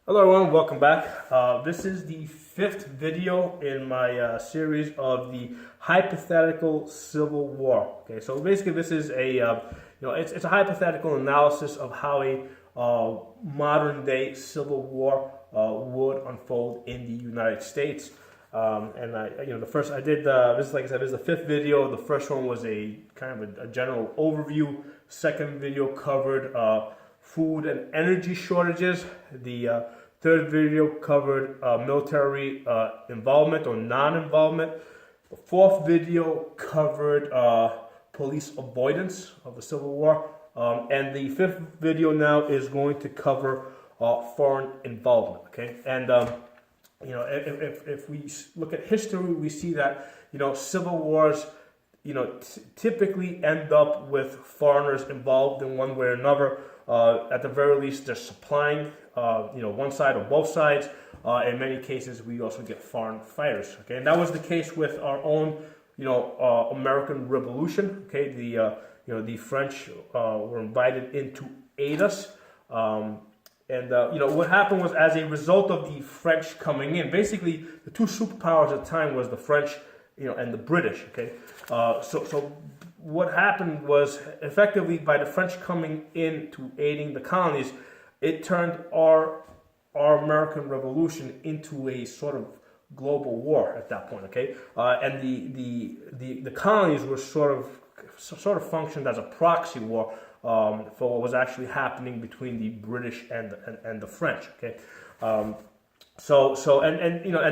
Hello everyone, welcome back. This is the fifth video in my series of the hypothetical Civil War. Okay, so basically this is a it's a hypothetical analysis of how a modern day Civil War would unfold in the United States. And the first I did this, like I said, this is the fifth video. The first one was a kind of a general overview. Second video covered food and energy shortages. The third video covered military involvement or non-involvement. The fourth video covered police avoidance of the Civil War. And the fifth video now is going to cover foreign involvement. Okay, and if we look at history, we see that civil wars typically end up with foreigners involved in one way or another. At the very least, they're supplying, one side or both sides. In many cases, we also get foreign fighters. Okay, and that was the case with our own, American Revolution. Okay, the French were invited in to aid us. What happened was, as a result of the French coming in, basically the two superpowers at the time was the French, and the British. Okay, so what happened was, effectively, by the French coming in to aiding the colonies, it turned our American Revolution into a sort of global war at that point. Okay, and the colonies were sort of functioned as a proxy war for what was actually happening between the British and the French. Okay, and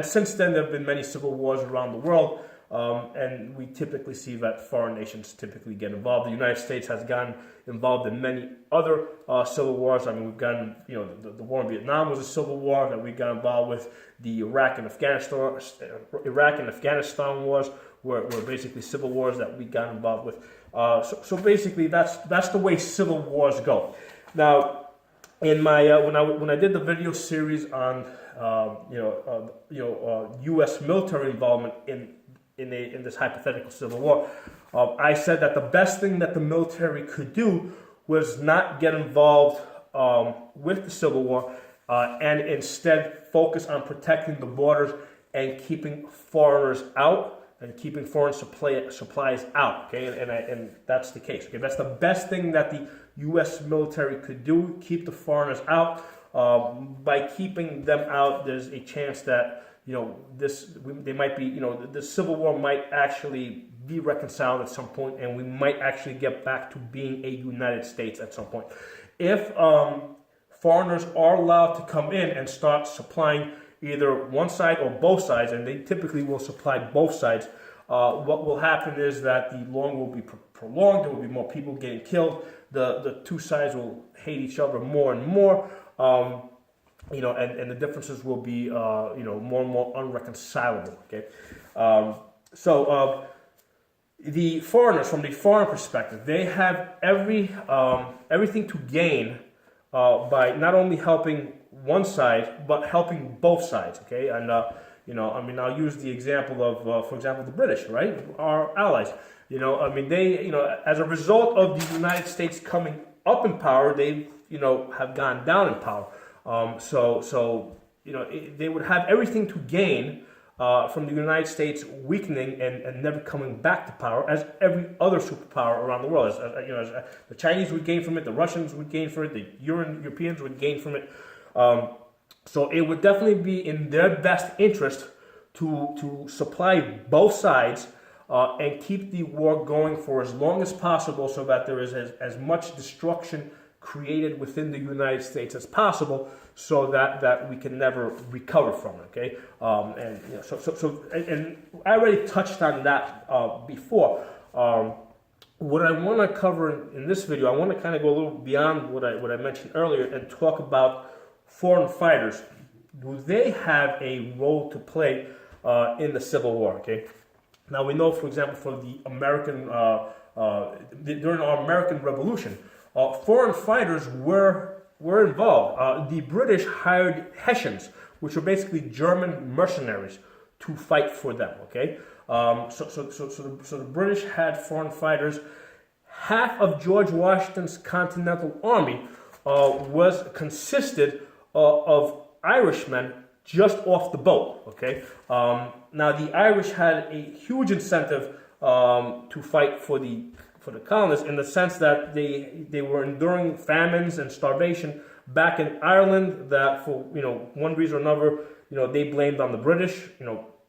since then there have been many civil wars around the world. And we typically see that foreign nations typically get involved. The United States has gotten involved in many other civil wars. I mean, we've gotten, the war in Vietnam was a civil war that we got involved with. The Iraq and Afghanistan wars were basically civil wars that we got involved with. So basically, that's the way civil wars go. Now, in my when I did the video series on U.S. military involvement in this hypothetical civil war, I said that the best thing that the military could do was not get involved with the Civil War and instead focus on protecting the borders and keeping foreigners out and keeping foreign supplies out. Okay, and that's the case. Okay, that's the best thing that the U.S. military could do: keep the foreigners out. By keeping them out, there's a chance that the Civil War might actually be reconciled at some point, and we might actually get back to being a United States at some point. If foreigners are allowed to come in and start supplying either one side or both sides, and they typically will supply both sides, what will happen is that the war will be prolonged. There will be more people getting killed. The two sides will hate each other more and more. And the differences will be, more and more unreconcilable. Okay, the foreigners, from the foreign perspective, they have everything to gain by not only helping one side but helping both sides. Okay, and I'll use the example of, for example, the British, right, our allies. They, as a result of the United States coming up in power, they, have gone down in power. They would have everything to gain from the United States weakening and never coming back to power, as every other superpower around the world. As the Chinese would gain from it, the Russians would gain from it, the Europeans would gain from it. So it would definitely be in their best interest to supply both sides and keep the war going for as long as possible, so that there is as much destruction created within the United States as possible, so that we can never recover from it. Okay, and I already touched on that before. What I want to cover in this video, I want to kind of go a little beyond what I mentioned earlier and talk about foreign fighters. Do they have a role to play in the Civil War? Okay, now we know, for example, for the American during our American Revolution, foreign fighters were involved. The British hired Hessians, which were basically German mercenaries, to fight for them. Okay, so the British had foreign fighters. Half of George Washington's Continental Army consisted of Irishmen just off the boat. Okay, now the Irish had a huge incentive to fight for the colonists, in the sense that they were enduring famines and starvation back in Ireland, that for one reason or another they blamed on the British,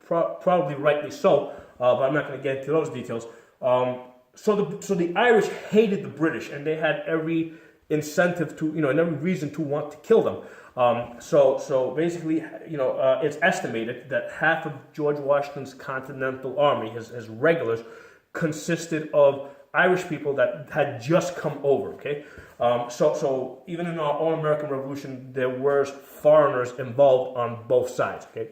probably rightly so, but I'm not going to get into those details. So the Irish hated the British, and they had every incentive to and every reason to want to kill them. So basically, it's estimated that half of George Washington's Continental Army, his regulars, consisted of Irish people that had just come over. Okay, so even in our own American Revolution, there were foreigners involved on both sides. Okay,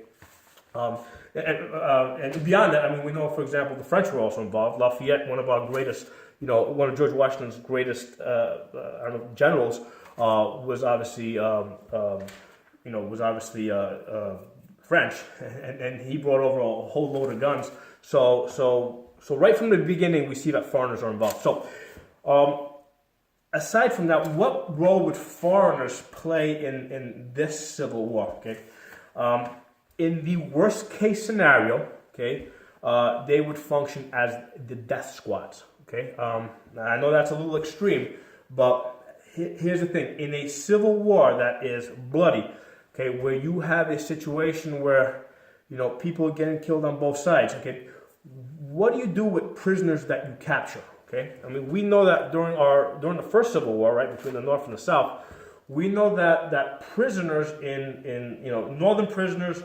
and beyond that, I mean, we know, for example, the French were also involved. Lafayette, one of our greatest, one of George Washington's greatest, generals, was obviously, French, and he brought over a whole load of guns. So right from the beginning, we see that foreigners are involved. So, aside from that, what role would foreigners play in this Civil War? Okay, in the worst case scenario, okay, they would function as the death squads. Okay, I know that's a little extreme, but here's the thing: in a civil war that is bloody, okay, where you have a situation where people are getting killed on both sides, okay. What do you do with prisoners that you capture? Okay, I mean, we know that during the first Civil War, right, between the North and the South, we know that prisoners in northern prisoners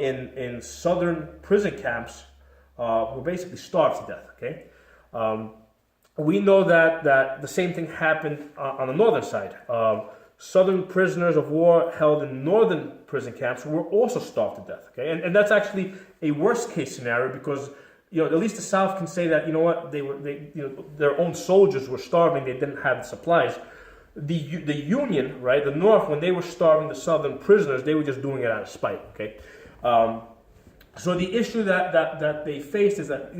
in southern prison camps were basically starved to death. Okay, we know that the same thing happened on the northern side. Southern prisoners of war held in northern prison camps were also starved to death. Okay, and that's actually a worst case scenario, because at least the South can say that their own soldiers were starving, they didn't have the supplies. The Union, right, the North, when they were starving the Southern prisoners, they were just doing it out of spite. Okay, so the issue that they faced is that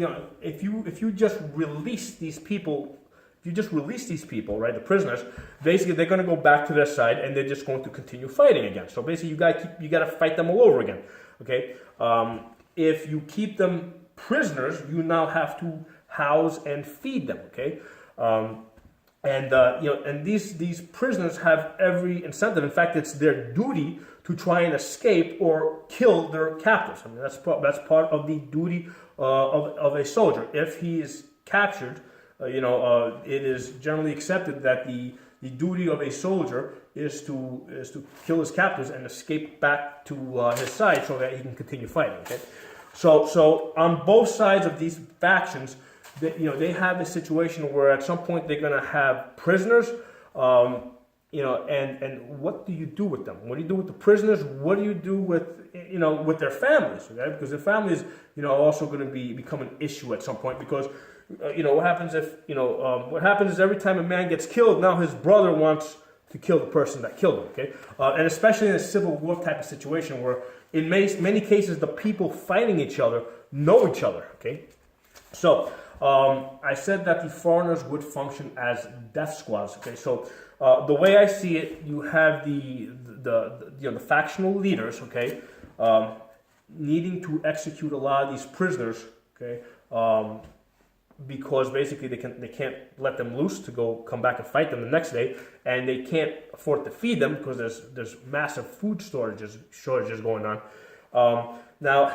if you just release these people. If you just release these people, right, the prisoners, basically they're going to go back to their side, and they're just going to continue fighting again. So basically, you got to fight them all over again. Okay, if you keep them prisoners, you now have to house and feed them. Okay, and these prisoners have every incentive. In fact, it's their duty to try and escape or kill their captors. I mean, that's part of the duty of a soldier. If he is captured, it is generally accepted that the duty of a soldier is to kill his captors and escape back to his side so that he can continue fighting. Okay, so on both sides of these factions, they have a situation where at some point they're going to have prisoners, and what do you do with them? What do you do with the prisoners? What do you do with with their families? Okay, because their families are also going to become an issue at some point, because what happens is every time a man gets killed, now his brother wants to kill the person that killed him. Okay, and especially in a civil war type of situation where in many cases the people fighting each other know each other. Okay, so I said that the foreigners would function as death squads. Okay, so the way I see it, you have the factional leaders. Okay, needing to execute a lot of these prisoners. Okay. Because basically they can't let them loose to come back and fight them the next day, and they can't afford to feed them because there's massive food shortages going on. Now,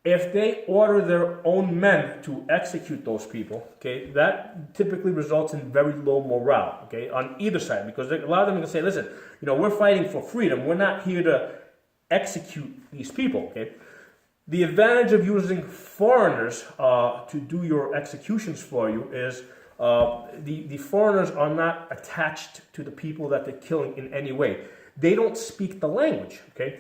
if they order their own men to execute those people, okay, that typically results in very low morale, okay, on either side, because a lot of them are going to say, listen, we're fighting for freedom. We're not here to execute these people, okay. The advantage of using foreigners to do your executions for you is the foreigners are not attached to the people that they're killing in any way. They don't speak the language. Okay,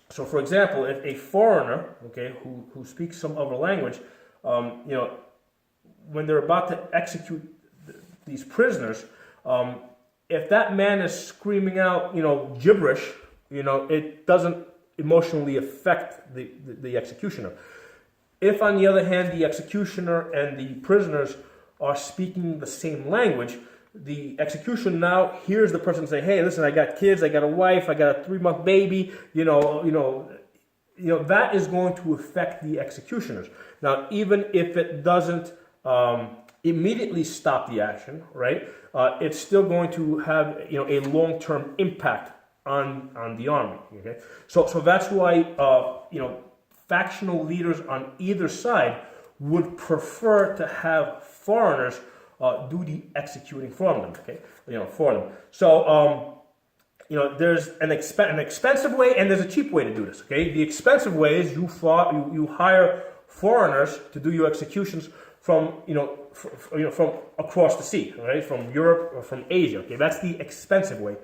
so for example, if a foreigner, okay, who speaks some other language, when they're about to execute these prisoners, if that man is screaming out, gibberish, it doesn't emotionally affect the executioner. If, on the other hand, the executioner and the prisoners are speaking the same language, the execution now hears the person say, hey, listen, I got kids, I got a wife, I got a 3-month baby, that is going to affect the executioners. Now, even if it doesn't immediately stop the action, right, it's still going to have a long-term impact on the army. Okay, so that's why factional leaders on either side would prefer to have foreigners do the executing for them. Okay, for them. So there's an expensive way and there's a cheap way to do this. Okay, the expensive way is you hire foreigners to do your executions from from across the sea, right? From Europe or from Asia. Okay, that's the expensive way.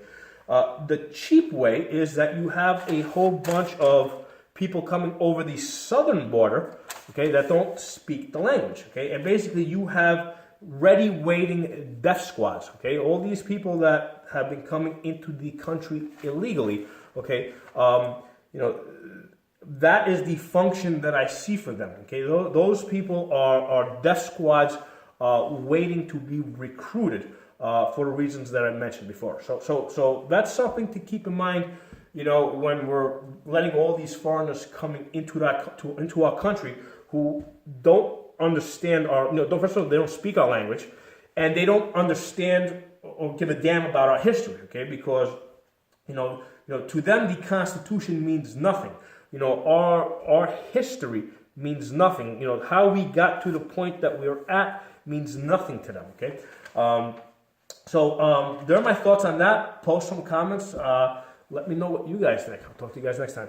The cheap way is that you have a whole bunch of people coming over the southern border, okay, that don't speak the language. Okay, and basically you have ready waiting death squads. Okay, all these people that have been coming into the country illegally. Okay, that is the function that I see for them. Okay, those people are death squads waiting to be recruited for the reasons that I mentioned before. So that's something to keep in mind. When we're letting all these foreigners coming into our country who don't understand first of all, they don't speak our language, and they don't understand or give a damn about our history. Okay, because to them the Constitution means nothing. Our history means nothing. How we got to the point that we're at means nothing to them. Okay, there are my thoughts on that. Post some comments. Let me know what you guys think. I'll talk to you guys next time.